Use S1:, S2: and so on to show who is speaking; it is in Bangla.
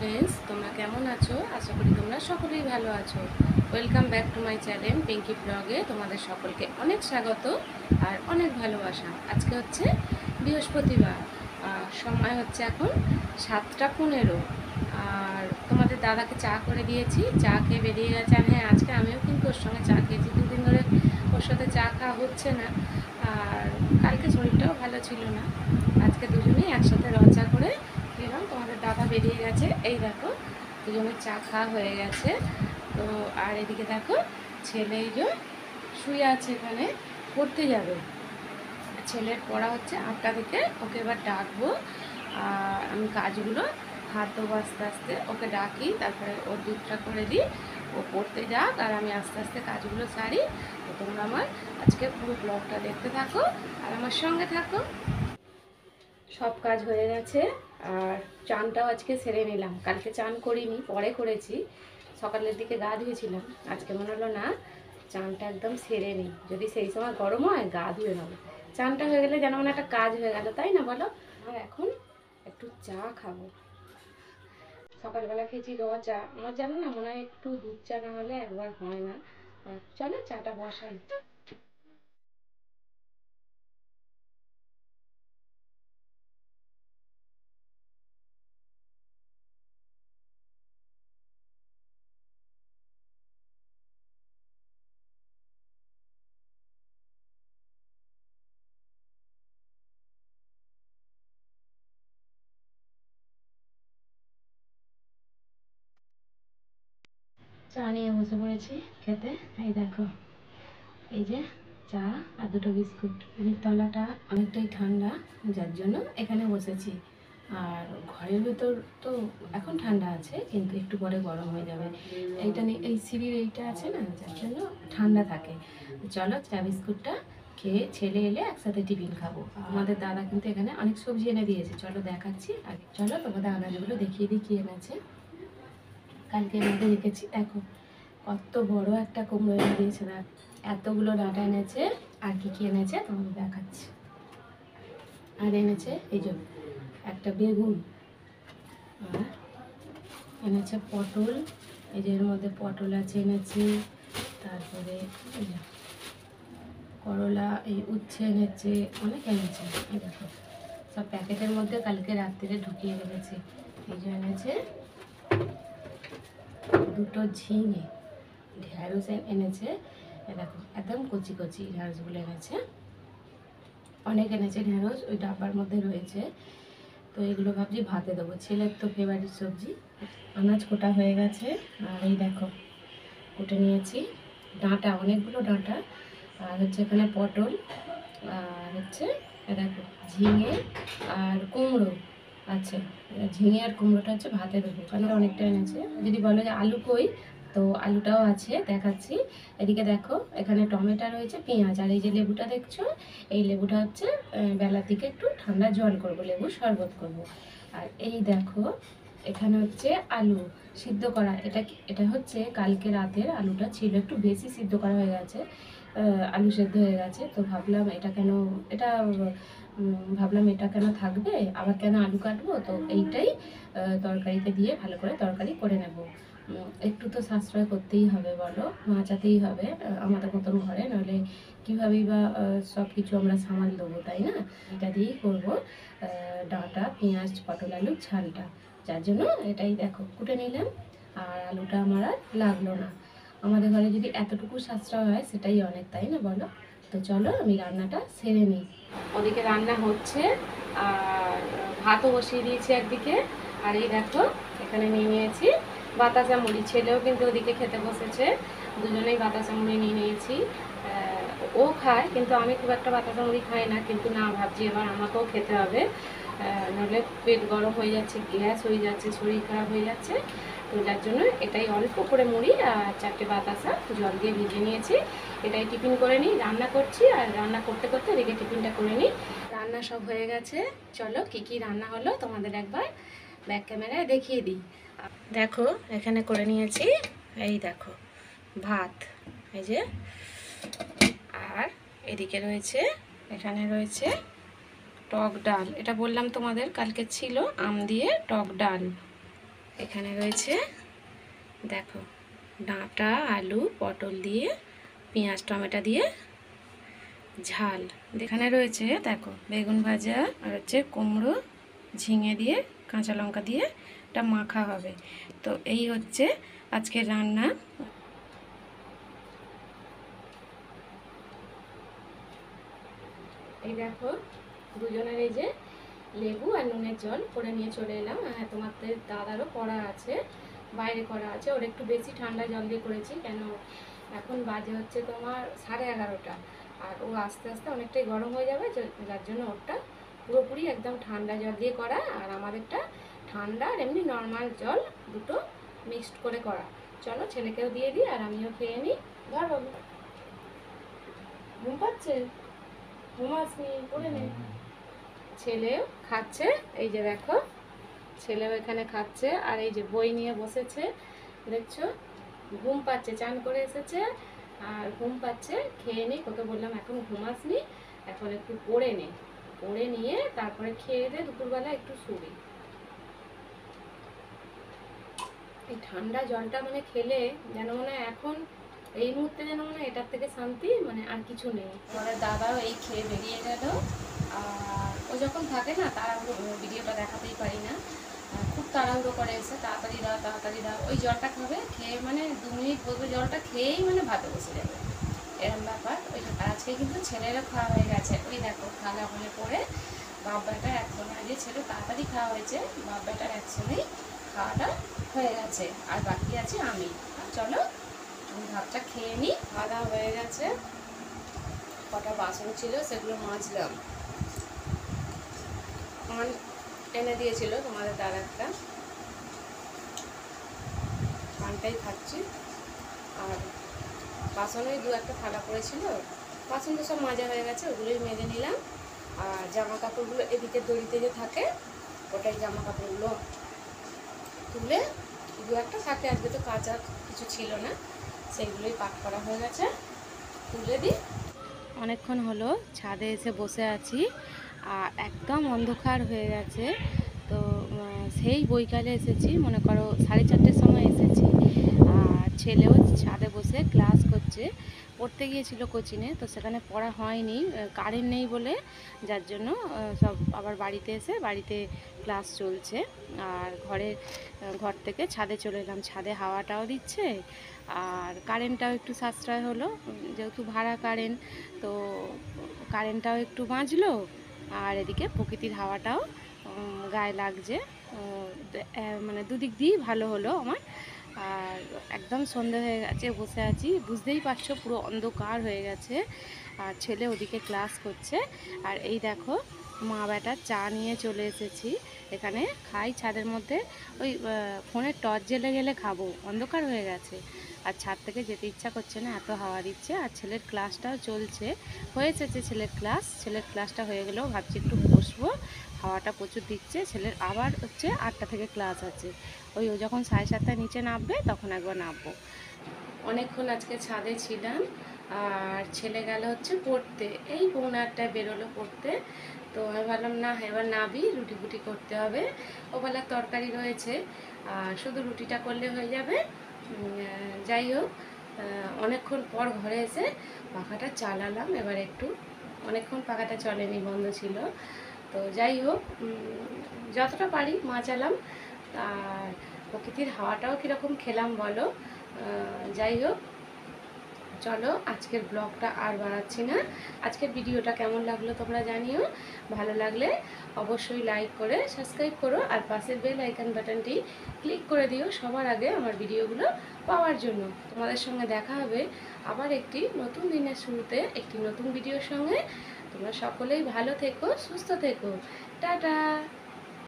S1: ফ্রেন্ডস, তোমরা কেমন আছো? আশা করি তোমরা সকলেই ভালো আছো। Welcome back to my channel Pinky ব্লগে। তোমাদের সকলকে অনেক স্বাগত আর অনেক ভালোবাসা। আজকে হচ্ছে বৃহস্পতিবার, সময় হচ্ছে এখন 7:15। আর তোমাদের দাদাকে চা করে দিয়েছি, চা খেয়ে বেরিয়ে গেছে। আর হ্যাঁ, আজকে আমিও কিন্তু ওর সঙ্গে চা খেয়েছি। দুদিন ধরে ওর সাথে চা খাওয়া হচ্ছে না, আর কালকে শরীরটাও ভালো ছিল না। আজকে দুজনেই একসাথে চা করে দিলাম। তোমাদের দাদা বেরিয়ে গেছে, এই দেখো দুজনের চা খাওয়া হয়ে গেছে। তো আর এদিকে দেখো ছেলে এই যে শুয়ে আছে, এখানে পড়তে যাবে। ছেলের পড়া হচ্ছে 8টা থেকে, ওকে এবার ডাকবো। আর আমি কাজগুলো হাত দেবো আস্তে আস্তে, ওকে ডাকি, তারপরে ওর দুধটা করে দিই, ও পড়তে যাক আর আমি আস্তে আস্তে কাজগুলো সারি। তো তোমরা আমার আজকে পুরো ব্লগটা দেখতে থাকো আর আমার সঙ্গে থাকো। সব কাজ হয়ে গেছে আর চানটাও আজকে সেরে নিলাম। কালকে চান করিনি, পরে করেছি। সকালের দিকে গা ধুয়েছিলাম, আজকে মনে হলো না চানটা একদম সেরে নিই, যদি সেই সময় গরম হয় গা ধুয়ে নেবো। চানটা হয়ে গেলে যেন মনে একটা কাজ হয়ে গেল, তাই না বলো? আর এখন একটু চা খাবো। সকালবেলা খেয়েছি র চা, আমার জানো না, মনে হয় একটু দুধ চা না হলে একবার হয় না। চলো চাটা বসাই। চা নিয়ে বসে পড়েছি খেতে। এই দেখো, এই যে চা আর দুটো বিস্কুট। তলাটা অনেকটাই ঠান্ডা, যার জন্য এখানে বসেছি। আর ঘরের ভেতর তো এখন ঠান্ডা আছে, কিন্তু একটু পরে গরম হয়ে যাবে। এইটা নিয়ে এই সিঁড়ির এইটা আছে না, যার জন্য ঠান্ডা থাকে। চলো চা বিস্কুটটা খেয়ে ছেলে এলে একসাথে টিফিন খাবো। আমাদের দাদা কিন্তু এখানে অনেক সবজি এনে দিয়েছে, চলো দেখাচ্ছি। আগে চলো তোমাদের আনাজগুলো দেখিয়ে দিই কী এনেছে। কালকে এনে রেখেছি, দেখো কত বড় একটা কুমড়ো এনে দিয়েছে না, এতগুলো ডাঁটা এনেছে। আর কি কি এনেছে তোমাদের দেখাচ্ছি। আর এনেছে এই যে একটা বেগুন, আর এনেছে পটল, এই যে এর মধ্যে পটল আছে এনেছি। তারপরে এই যে করলা, এই উচ্ছে এনেছে, অনেক এনেছে। এই দেখো সব প্যাকেটের মধ্যে কালকে রাত্রিরে ঢুকিয়ে রেখেছি। এই যে এনেছে দুটো ঝিঙে, ঢ্যাঁড়স এনেছে। দেখো একদম কচি কচি ঢ্যাঁড়সগুলো এনেছে, অনেক এনেছে ঢ্যাঁড়স, ওই ডাব্বার মধ্যে রয়েছে। তো এগুলো ভাবছি ভাতে দেবো, ছেলের তো ফেভারিট সবজি। আনাজ কোটা হয়ে গেছে। আর এই দেখো কুটে নিয়েছি ডাঁটা, অনেকগুলো ডাঁটা। আর হচ্ছে এখানে পটল, আর হচ্ছে দেখো ঝিঙে আর কুমড়ো আছে। ঝিঙে আর কুমড়োটা হচ্ছে ভাতে দেবো, কারণ অনেকটা এনেছে। যদি বলো যে আলু কই, তো আলুটাও আছে, দেখাচ্ছি। এদিকে দেখো এখানে টমেটো রয়েছে, পেঁয়াজ, আর এই যে লেবুটা দেখছো, এই লেবুটা হচ্ছে বেলার দিকে একটু ঠান্ডা জল করব, লেবু শরবত করব। আর এই দেখো এখানে হচ্ছে আলু সিদ্ধ করা। এটা হচ্ছে কালকে রাতের আলুটা ছিল, একটু বেশি সিদ্ধ করা হয়ে গেছে, আলু সেদ্ধ হয়ে গেছে। তো ভাবলাম ভাবলাম এটা কেন থাকবে, আবার কেন আলু কাটবো, তো এইটাই তরকারিতে দিয়ে ভালো করে তরকারি করে নেব। একটু তো সাশ্রয় করতেই হবে বলো, বাঁচাতেই হবে আমাদের মতন ঘরে, নাহলে কীভাবেই বা সব কিছু আমরা সামাল দেবো, তাই না? এটা দিয়েই করবো ডাঁটা পেঁয়াজ পটল আলুর ঝালটা, যার জন্য এটাই দেখো কুটে নিলাম। আর আলুটা আমার আর লাগলো না। আমাদের ঘরে যদি এতটুকু সাশ্রয় হয় সেটাই অনেক, তাই না বলো? তো চলো আমি রান্নাটা সেরে নিই। ওদিকে রান্না হচ্ছে, আর ভাতও বসিয়ে দিয়েছি একদিকে। আর এই দেখো এখানে নিয়ে নিয়েছি বাতাসা মুড়ি, ছেলেও কিন্তু ওদিকে খেতে বসেছে। দুজনেই বাতাসা মুড়ি নিয়ে নিয়েছি। ও খায়, কিন্তু আমি খুব একটা বাতাসা মুড়ি খাই না, কিন্তু না ভাবছি এবার আমাকেও খেতে হবে, নাহলে পেট গরম হয়ে যাচ্ছে, গ্যাস হয়ে যাচ্ছে, শরীর খারাপ হয়ে যাচ্ছে। তো যার জন্য এটাই অল্প করে মুড়ি আর 4টে বাতাসা জল দিয়ে ভিজিয়ে নিয়েছি। এটাই টিফিন করে নিই, রান্না করছি আর রান্না করতে করতে এদিকে টিফিনটা করে নিই। রান্না সব হয়ে গেছে, চলো কি কি রান্না হলো তোমাদের একবার ব্যাক ক্যামেরায় দেখিয়ে দিই। দেখো এখানে করে নিয়েছি, এই দেখো ভাত, এই যে, আর এদিকে রয়েছে, এখানে রয়েছে টক ডাল। এটা বললাম তোমাদের কালকে ছিল আম দিয়ে টক ডাল। এখানে রয়েছে দেখো ডাঁটা, আলু, পটল দিয়ে, পেঁয়াজ টমেটো দিয়ে ঝাল। এখানে রয়েছে দেখো বেগুন ভাজা, আর হচ্ছে কুমড়ো, ঝিঙে দিয়ে, কাঁচা লঙ্কা দিয়ে এটা মাখা হবে। তো এই হচ্ছে আজকের রান্না। এই দেখো দুজনের এই যে লেবু আর নুনের জল করে নিয়ে চলে এলাম। হ্যাঁ, তোমাদের দাদারও করা আছে, বাইরে করা আছে, ওর একটু বেশি ঠান্ডা জল দিয়ে করেছি, কেন এখন বাজে হচ্ছে তোমার 11:30, আর ও আস্তে আস্তে অনেকটাই গরম হয়ে যাবে, যার জন্য ওরটা পুরোপুরি একদম ঠান্ডা জল দিয়ে করা, আর আমাদেরটা ঠান্ডা আর এমনি নর্মাল জল দুটো মিক্সড করে করা। চলো ছেলেকেও দিয়ে দিই আর আমিও খেয়ে নিই। ধর বাবু, ঘুম পাচ্ছে? ঘুমাসনি, পড়ে নে। ছেলেও খাচ্ছে, এই যে দেখো ছেলেও এখানে খাচ্ছে, আর এই যে বই নিয়ে বসেছে দেখছো, ঘুম পাচ্ছে, চান করে এসেছে আর ঘুম পাচ্ছে। খেয়ে নি, কত বললাম এখন ঘুমাসনি, এখন একটু পড়ে নে, পড়ে নিয়ে তারপরে খেয়ে দে, দুপুরবেলা একটু শুবি। এই ঠান্ডা জলটা মানে খেলে যেন মনে হয় এখন এই মুহূর্তে যেন মনে হয় এটার থেকে শান্তি মানে আর কিছু নেই। আমাদের দাদাও এই খেয়ে বেরিয়ে গেল, আর ও যখন থাকে না তাড়াহুড়ো, ভিডিওটা দেখাতেই পারি না, খুব তাড়াহুড়ো করে এসে তাড়াতাড়ি দাও তাড়াতাড়ি দাও, ওই জলটা খাবে, খেয়ে মানে 2 মিনিট বলবে জলটা খেয়েই মানে ভাতে বসে যাবে, এরকম ব্যাপার। ওই আজকে কিন্তু ছেলেরও খাওয়া হয়ে গেছে, ওই দেখো খাওয়া হলে পরে বাপ বেটার একসঙ্গে, আগে ছেলে তাড়াতাড়ি খাওয়া হয়েছে, বাপ বেটার একসঙ্গেই খাওয়াটা হয়ে গেছে, আর বাকি আছে আমি। চলো আমি ভাতটা খেয়ে নিই। খাওয়া দাওয়া হয়ে গেছে, কটা বাসন ছিল সেগুলো মাজলাম, আমার এনে দিয়েছিল তোমাদের দাদা একটা, পানটাই খাচ্ছি। আর বাসনে 2-1টা থালা পড়েছিল, বাসন তো সব মাজা হয়ে গেছে, ওগুলোই মেজে নিলাম। আর জামা কাপড়গুলো এদিকে দড়িতে যে থাকে, ওটাই জামা কাপড়গুলো তুলে 2-1টা থাকে, আজকে তো কাচা কিছু ছিল না, সেইগুলোই পাক করা হয়ে গেছে, তুলে দিই। অনেকক্ষণ হলো ছাদে এসে বসে আছি, আর একদম অন্ধকার হয়ে গেছে। তো সেই বৈকালে এসেছি, মনে করো 4:30টার সময় এসেছি, আর ছেলেও ছাদে বসে ক্লাস করছে, পড়তে গিয়েছিল কোচিংয়ে, তো সেখানে পড়া হয়নি, কারেন্ট নেই বলে, যার জন্য সব আবার বাড়িতে এসে বাড়িতে ক্লাস চলছে। আর ঘর থেকে ছাদে চলে এলাম, ছাদে হাওয়াটাও দিচ্ছে আর কারেন্টটাও একটু সাশ্রয় হলো, যেহেতু ভাড়া কারেন্ট, তো কারেন্টটাও একটু বাঁচলো, আর এদিকে প্রকৃতির হাওয়াটাও গায়ে লাগছে, মানে দুদিক দিয়েই ভালো হলো আমার। আর একদম সন্ধে হয়ে গেছে, বসে আছি, বুঝতেই পারছো পুরো অন্ধকার হয়ে গেছে, আর ছেলে ওদিকে ক্লাস করছে। আর এই দেখো মা বেটার চা নিয়ে চলে এসেছি, এখানে খাই ছাদের মধ্যে, ওই ফোনের টর্চ জ্বেলে গেলে খাবো, অন্ধকার হয়ে গেছে, আর ছাদ থেকে যেতে ইচ্ছা করছে না, এত হাওয়া দিচ্ছে। আর ছেলের ক্লাসটাও চলছে, হয়েছে যে ছেলের ক্লাসটা হয়ে গেলেও ভাবছি একটু বসবো, হাওয়াটা প্রচুর দিচ্ছে। ছেলের আবার হচ্ছে 8টা থেকে ক্লাস আছে, ও যখন 7:30টায় নিচে নামবে তখন একবার নামবো। অনেকক্ষণ আজকে ছাদে ছিলাম, আর ছেলে গেল হচ্ছে পড়তে, এই 9:30টায় বেরোলো পড়তে। তো আমি ভাবলাম না এবার নাবি, রুটি ফুটি করতে হবে, ওবেলার তরকারি রয়েছে, আর শুধু রুটিটা করলে হয়ে যাবে। যাই হোক, অনেকক্ষণ পর ঘরে এসে পাখাটা চালালাম, এবার একটু, অনেকক্ষণ পাখাটা চলেনি, বন্ধ ছিল। তো যাই হোক, যতটা পারি মাচালাম, আর প্রকৃতির হাওয়াটাও কীরকম খেলাম বলো। যাই হোক, চলো আজকের ব্লগটা আর বাড়াচ্ছি না, আজকের ভিডিওটা কেমন লাগলো তোমরা জানিও, ভালো লাগলে অবশ্যই লাইক করে সাবস্ক্রাইব করো, আর পাশের বেল আইকন বাটনটি ক্লিক করে দিও সবার আগে আমার ভিডিওগুলো পাওয়ার জন্য। তোমাদের সঙ্গে দেখা হবে আবার একটি নতুন দিনের শুরুতে একটি নতুন ভিডিওর সঙ্গে। তোমরা সকলেই ভালো থেকো, সুস্থ থেকো, টাটা।